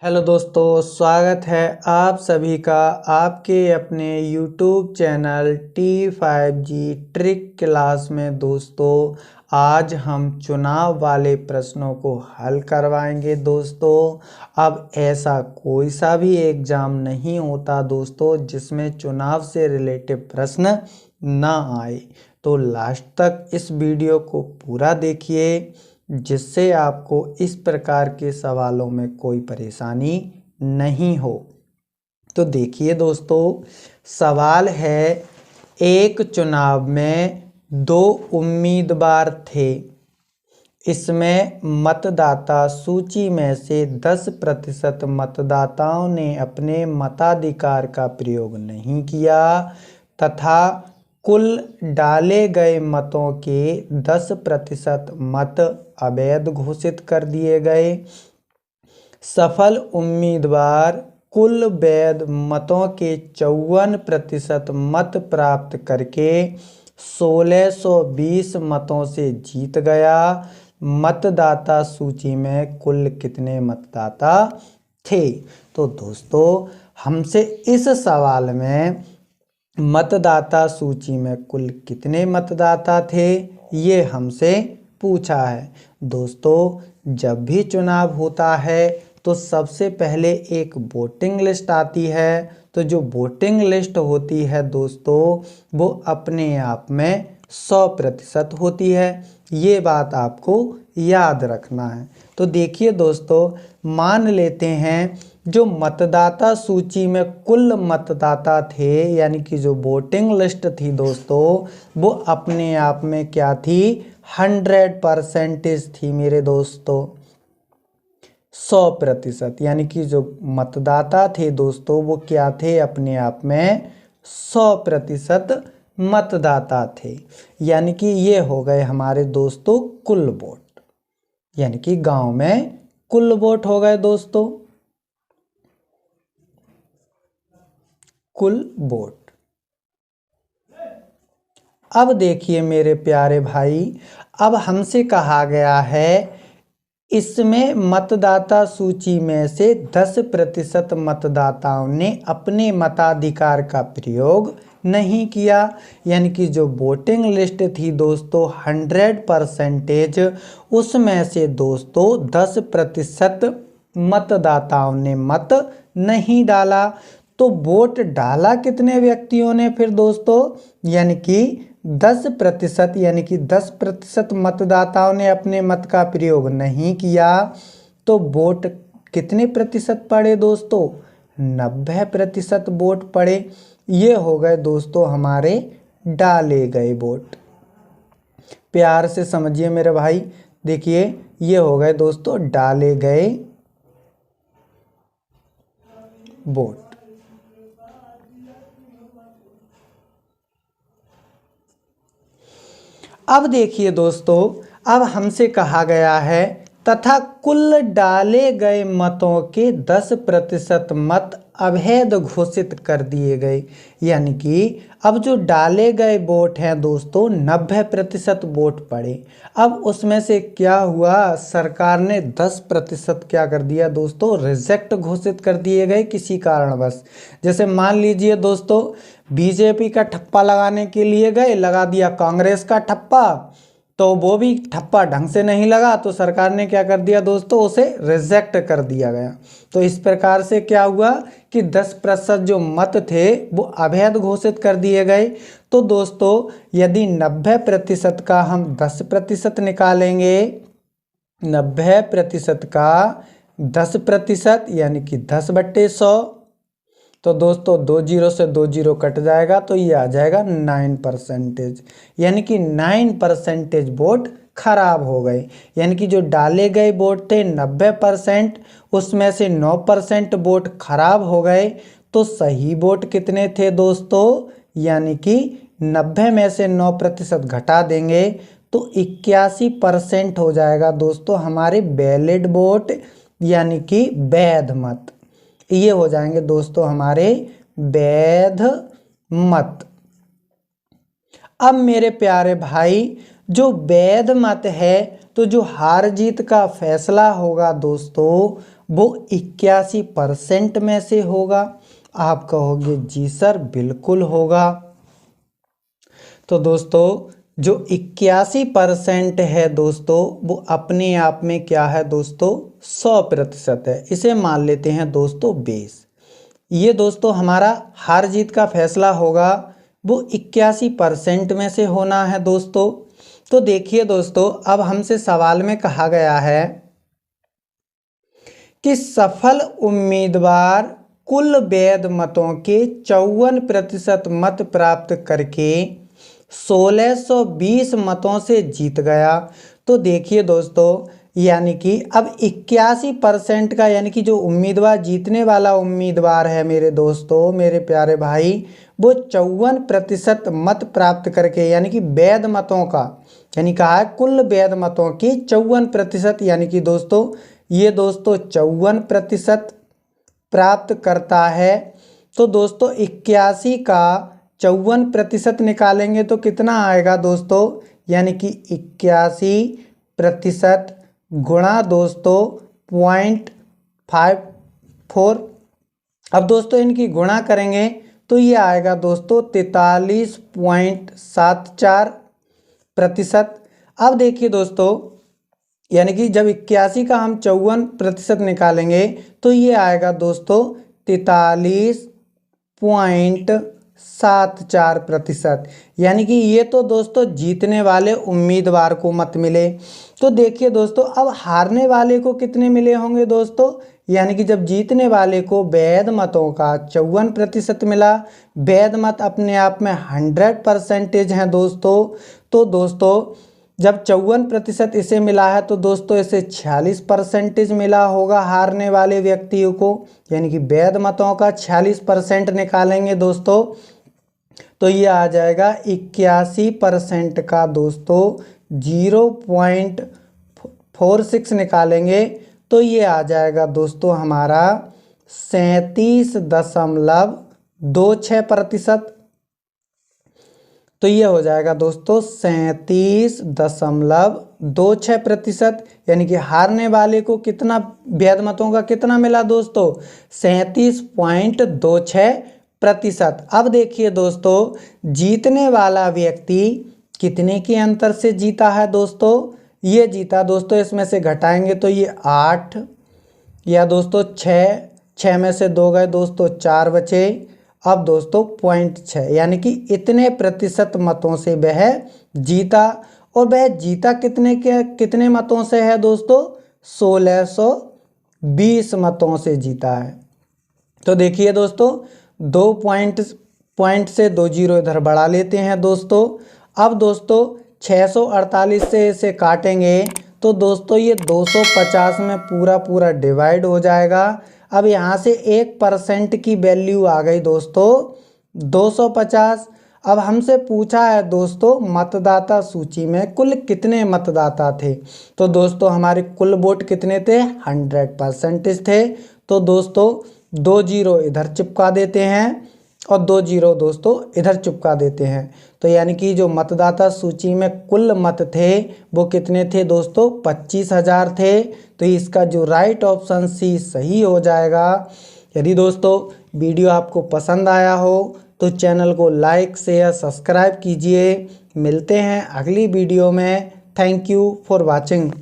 Hello दोस्तों, स्वागत है आप सभी का आपके अपने YouTube channel T5G trick class में। दोस्तों, आज हम चुनाव वाले प्रश्नों को हल करवाएंगे। दोस्तों, अब ऐसा कोई सा भी एग्ज़ाम नहीं होता दोस्तों जिसमें चुनाव से रिलेटेड प्रश्न ना आए। तो लास्ट तक इस वीडियो को पूरा देखिए जिससे आपको इस प्रकार के सवालों में कोई परेशानी नहीं हो। तो देखिए दोस्तों, सवाल है, एक चुनाव में 2 उम्मीदवार थे। इसमें मतदाता सूची में से 10% मतदाताओं ने अपने मताधिकार का प्रयोग नहीं किया तथा कुल डाले गए मतों के 10% मत अवैध घोषित कर दिए गए। सफल उम्मीदवार कुल वैध मतों के 54% मत प्राप्त करके 1620 मतों से जीत गया। मतदाता सूची में कुल कितने मतदाता थे? तो दोस्तों, हमसे इस सवाल में मतदाता सूची में कुल कितने मतदाता थे ये हमसे पूछा है। दोस्तों, जब भी चुनाव होता है तो सबसे पहले एक वोटिंग लिस्ट आती है। तो जो वोटिंग लिस्ट होती है दोस्तों, वो अपने आप में 100% होती है। ये बात आपको याद रखना है। तो देखिए दोस्तों, मान लेते हैं जो मतदाता सूची में कुल मतदाता थे, यानी कि जो वोटिंग लिस्ट थी दोस्तों, वो अपने आप में क्या थी? 100% थी मेरे दोस्तों, 100%। यानी कि जो मतदाता थे दोस्तों, वो क्या थे? अपने आप में 100% मतदाता थे। यानी कि ये हो गए हमारे दोस्तों कुल वोट, यानी कि गांव में कुल वोट हो गए दोस्तों, कुल वोट। अब देखिए मेरे प्यारे भाई, अब हमसे कहा गया है इसमें मतदाता सूची में से 10% मतदाताओं ने अपने मताधिकार का प्रयोग नहीं किया। यानी कि जो वोटिंग लिस्ट थी दोस्तों 100%, उसमें से दोस्तों 10% मतदाताओं ने मत नहीं डाला। तो वोट डाला कितने व्यक्तियों ने फिर दोस्तों? यानी कि 10%, यानी कि 10% मतदाताओं ने अपने मत का प्रयोग नहीं किया। तो वोट कितने प्रतिशत पड़े दोस्तों? 90% वोट पड़े। ये हो गए दोस्तों हमारे डाले गए वोट। प्यार से समझिए मेरे भाई, देखिए ये हो गए दोस्तों डाले गए वोट। अब देखिए दोस्तों, अब हमसे कहा गया है तथा कुल डाले गए मतों के 10% मत अवैध घोषित कर दिए गए। यानी कि अब जो डाले गए वोट हैं दोस्तों 90% वोट पड़े। अब उसमें से क्या हुआ? सरकार ने 10% क्या कर दिया दोस्तों? रिजेक्ट घोषित कर दिए गए किसी कारणवश। जैसे मान लीजिए दोस्तों, बीजेपी का ठप्पा लगाने के लिए गए, लगा दिया कांग्रेस का ठप्पा, तो वो भी ठप्पा ढंग से नहीं लगा, तो सरकार ने क्या कर दिया दोस्तों? उसे रिजेक्ट कर दिया गया। तो इस प्रकार से क्या हुआ कि 10% जो मत थे वो अवैध घोषित कर दिए गए। तो दोस्तों, यदि 90% का हम 10% निकालेंगे, 90% का 10%, यानी कि 10/100, तो दोस्तों 2 जीरो से 2 जीरो कट जाएगा, तो ये आ जाएगा 9%। यानी कि 9% वोट खराब हो गए। यानी कि जो डाले गए वोट थे 90%, उसमें से 9% वोट खराब हो गए। तो सही वोट कितने थे दोस्तों? यानी कि 90 में से 9% घटा देंगे तो 81% हो जाएगा दोस्तों हमारे वैलिड वोट, यानी कि वैध मत। ये हो जाएंगे दोस्तों हमारे वैध मत। अब मेरे प्यारे भाई, जो वैध मत है, तो जो हार जीत का फैसला होगा दोस्तों, वो 81% में से होगा। आप कहोगे जी सर बिल्कुल होगा। तो दोस्तों जो 81% है दोस्तों वो अपने आप में क्या है दोस्तों 100% है। इसे मान लेते हैं दोस्तों बेस। ये दोस्तों हमारा हार जीत का फैसला होगा वो 81% में से होना है दोस्तों। तो देखिए दोस्तों अब हमसे सवाल में कहा गया है कि सफल उम्मीदवार कुल वैध मतों के 54% मत प्राप्त करके 1620 मतों से जीत गया। तो देखिए दोस्तों यानी कि अब 81% का यानी कि जो उम्मीदवार जीतने वाला उम्मीदवार है मेरे दोस्तों मेरे प्यारे भाई वो 54% मत प्राप्त करके यानी कि वैध मतों का यानी कहा है कुल वैध मतों की 54% यानी कि दोस्तों ये दोस्तों 54% प्राप्त करता है। तो दोस्तों 81 का 54% निकालेंगे तो कितना आएगा दोस्तों यानी कि 81% गुणा दोस्तों 0.54। अब दोस्तों इनकी गुणा करेंगे तो ये आएगा दोस्तों 43.74%। अब देखिए दोस्तों यानी कि जब 81 का हम 54% निकालेंगे तो ये आएगा दोस्तों 43.74%। यानी कि ये तो दोस्तों जीतने वाले उम्मीदवार को मत मिले। तो देखिए दोस्तों अब हारने वाले को कितने मिले होंगे दोस्तों यानी कि जब जीतने वाले को वैध मतों का 54% मिला। वैध मत अपने आप में 100% हैं दोस्तों। तो दोस्तों जब 54% इसे मिला है तो दोस्तों इसे 46% मिला होगा हारने वाले व्यक्तियों को यानी कि वैध मतों का 46% निकालेंगे दोस्तों तो ये आ जाएगा 81% का दोस्तों 0.46 निकालेंगे तो ये आ जाएगा दोस्तों हमारा 37.26%। तो ये हो जाएगा दोस्तों 37.26% यानी कि हारने वाले को कितना वैध मतों का कितना मिला दोस्तों 37.26%। अब देखिए दोस्तों जीतने वाला व्यक्ति कितने के अंतर से जीता है दोस्तों ये जीता दोस्तों इसमें से घटाएंगे तो ये 8 या दोस्तों 6 में से 2 गए दोस्तों 4 बचे। अब दोस्तों 0.6 यानी कि इतने प्रतिशत मतों से वह जीता और वह जीता कितने मतों से है दोस्तों 1620 मतों से जीता है। तो देखिए दोस्तों 2 पॉइंट से 2 जीरो इधर बढ़ा लेते हैं दोस्तों। अब दोस्तों 648 से इसे काटेंगे तो दोस्तों ये 250 में पूरा डिवाइड हो जाएगा। अब यहाँ से 1% की वैल्यू आ गई दोस्तों 250। अब हमसे पूछा है दोस्तों मतदाता सूची में कुल कितने मतदाता थे। तो दोस्तों हमारे कुल वोट कितने थे 100% थे। तो दोस्तों 2 जीरो इधर चिपका देते हैं और 2 जीरो दोस्तों इधर चिपका देते हैं। तो यानी कि जो मतदाता सूची में कुल मत थे वो कितने थे दोस्तों 25,000 थे। तो इसका जो राइट ऑप्शन सी सही हो जाएगा। यदि दोस्तों वीडियो आपको पसंद आया हो तो चैनल को लाइक शेयर सब्सक्राइब कीजिए। मिलते हैं अगली वीडियो में। Thank you for watching.